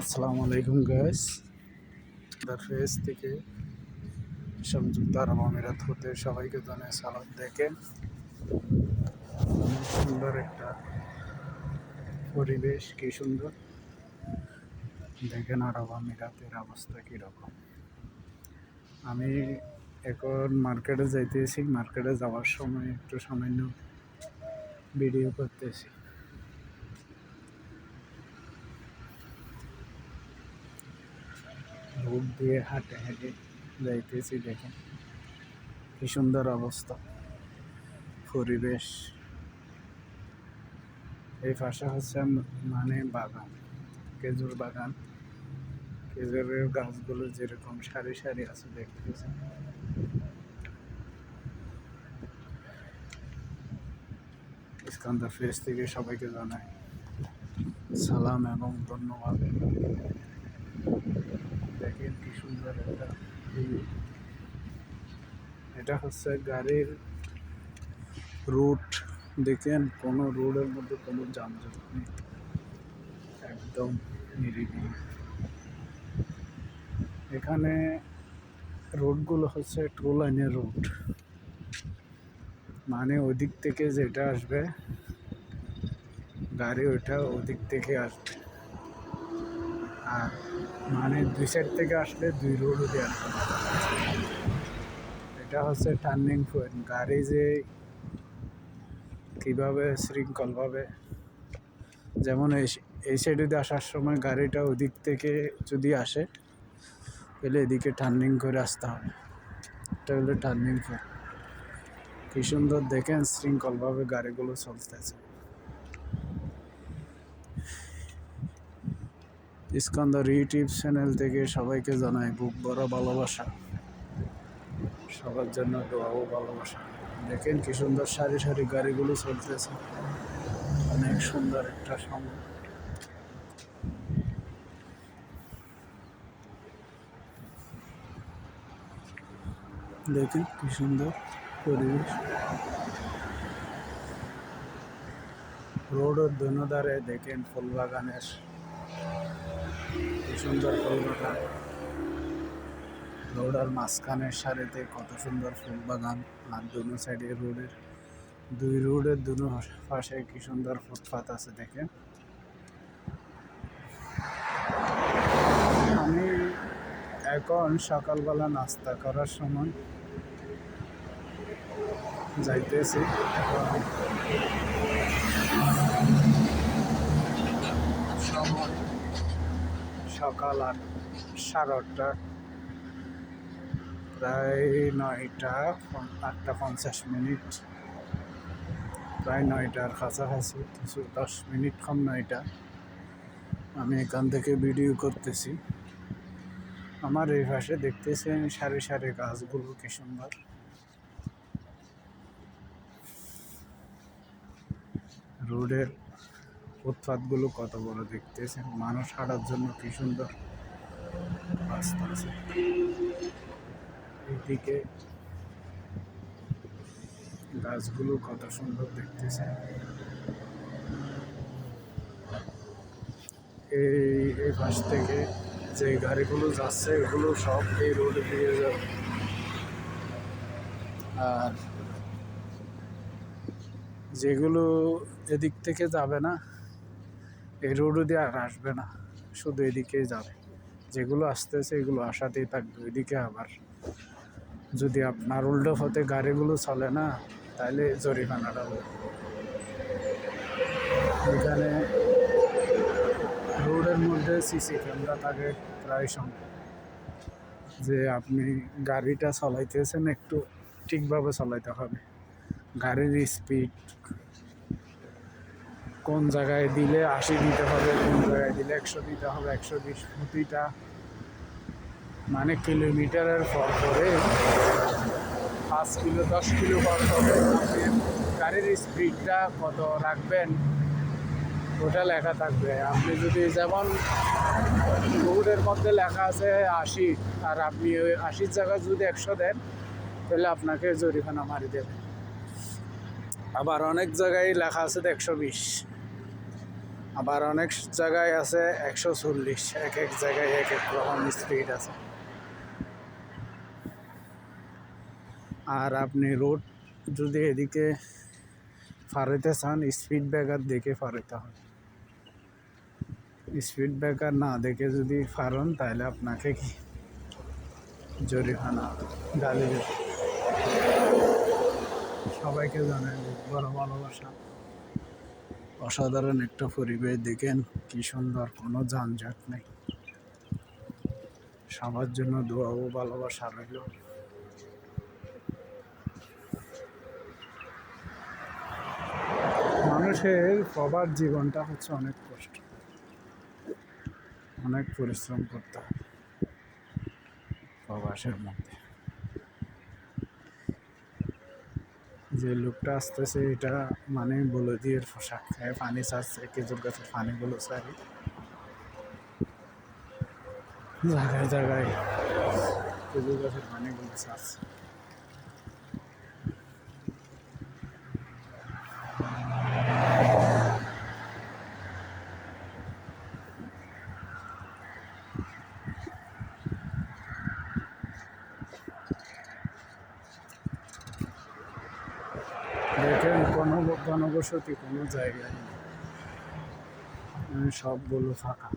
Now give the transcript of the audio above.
আসসালামু আলাইকুম guys. Face থেকে সংযুক্ত আরব আমিরাত হতে সবাইকে জানাই সালাম। দেখেন অনেক সুন্দর একটা পরিবেশ, কি সুন্দর। দেখেন আরব আমিরাতের অবস্থা কীরকম। আমি এখন মার্কেটে যাইতেছি, মার্কেটে যাওয়ার সময় একটু সামান্য ভিডিও করতেছি। রোড দিয়ে হাঁটে হেঁটে যাইতেছি, দেখেন কি সুন্দর অবস্থা, পরিবেশ। এই পাশে হচ্ছে মানে বাগান, খেজুর বাগান। খেজুরের গাছগুলো যেরকম সারি সারি আছে দেখতেছি। ইস্কান্দার ফেস থেকে সবাইকে জানাই সালাম এবং ধন্যবাদ। দেখেন কি সুন্দর একটা view। এটা হচ্ছে গাড়ির রুট। দেখেন কোনো রোডের মধ্যে কোনো যানজট নেই, একদম নিরিবিলি। এখানে রোডগুলো হচ্ছে টু লাইনের রোড, মানে ওদিক থেকে যেটা আসবে গাড়ি ওইটা ওদিক থেকে আসবে, আর মানে দুই সাইড থেকে আসলে দুই রোড দেওয়া। এটা হচ্ছে টার্নিং পয়েন্ট। গাড়ি যে কীভাবে শৃঙ্খলভাবে, যেমন এই সাইডে দিয়ে আসার সময় গাড়িটা ওদিক থেকে যদি আসে তাহলে এদিকে টার্নিং করে আসতে হবে। এটা হলো টার্নিং পয়েন্ট। কি সুন্দর দেখেন শৃঙ্খলভাবে গাড়িগুলো চলতেছে। ইস্কান্দার ইউটিউব চ্যানেল থেকে সবাইকে জানাই বুক ভরা ভালোবাসা, সবার জন্য দোয়া ও ভালোবাসা। দেখেন কি সুন্দর সারি সারি গাড়িগুলো চলতেছে, অনেক সুন্দর একটা সময়। দেখেন কি সুন্দর পরিবেশ। রোডের দোনো ধারে দেখেন ফুল বাগানের, কি সুন্দর ফুল বাগান। রোডের মাঝখানের সারিতে কত সুন্দর ফুল বাগান, আর দোনো সাইডে রোডের দুনো পাশে কি সুন্দর ফুটপাত আছে। দেখেন আমি এখন সকালবেলা নাস্তা করার সময় যাইতেছি। সময় সকাল 8:30, প্রায় 8:50, প্রায় 9টার কাছাকাছি, কিছু 10 মিনিট কম 9টা। আমি এখান থেকে ভিডিও করতেছি। আমার এই পাশে দেখতেছেন সারি সারি গাছগুলো কি সুন্দর। রোডের ফুটপাতগুলো কত বড় দেখতেছেন, মানুষ হাঁটার জন্য কি সুন্দর রাস্তা আছে। এইদিকে গাছগুলো কত সুন্দর দেখতেছেন। এই পাশ থেকে যে গাড়িগুলো যাচ্ছে এগুলো সব এই রোডে দিয়ে যাবে, আর যেগুলো এদিক থেকে যাবে না এই রোডে দিয়ে আর আসবে না, শুধু এদিকেই যাবে। যেগুলো আসতেছে এগুলো আসাতেই থাকবে। ওইদিকে আবার যদি আপনার উল্টো পথে গাড়িগুলো চলে না, তাহলে জরিমানাটা হবে। এখানে রোডের মধ্যে সিসি ক্যামেরা থাকে প্রায় সময়, যে আপনি গাড়িটা চালাইতেছেন একটু ঠিকভাবে চালাইতে হবে। গাড়ির স্পিড কোন জায়গায় দিলে 80 দিতে হবে, কোন জায়গায় দিলে 100 দিতে হবে, 120 প্রতিটা মানে কিলোমিটারের পর করে 5 কিলো 10 কিলো পর করে আপনি গাড়ির স্পিডটা কত রাখবেন ওটা লেখা থাকবে। আপনি যদি যেমন রোডের মধ্যে লেখা আছে 80, আর আপনি ওই 80 জায়গায় যদি 100 দেন তাহলে আপনাকে জরিমানা মারি দেবে। আবার অনেক জায়গায় লেখা আছে 120, আবার অনেক জায়গায় আছে 140, এক এক জায়গায় এক এক রকম স্পিড আছে। আর আপনি রোড যদি এদিকে ফারাইতে চান, স্পিড ব্রেকার দেখে ফারাইতে হবে। স্পিড ব্রেকার না দেখে যদি ফারন, তাহলে আপনাকে কি জরিমানা, গালি দেবে। সবাইকে জানাই বড় ভালোবাসা। অসাধারণ একটা পরিবেশ, দেখেন কি সুন্দর, কোনো যানজট নেই। সবার জন্য দোয়া ও ভালোবাসা রইল। মানুষের সবার জীবনটা হচ্ছে অনেক কষ্ট, অনেক পরিশ্রম করতে হয় প্রবাসের মধ্যে। যে লোকটা আসতেছে, এটা মানে বলদির পোশাক খায়, পানি চাচ্ছে, খেজুর গাছের পানিগুলো চাই জায়গায় জায়গায়, খেজুর গাছের পানিগুলো চাচ্ছে। দেখেন কোনো জনবসতি কোনো জায়গায় নেই, সবগুলো ফাঁকা।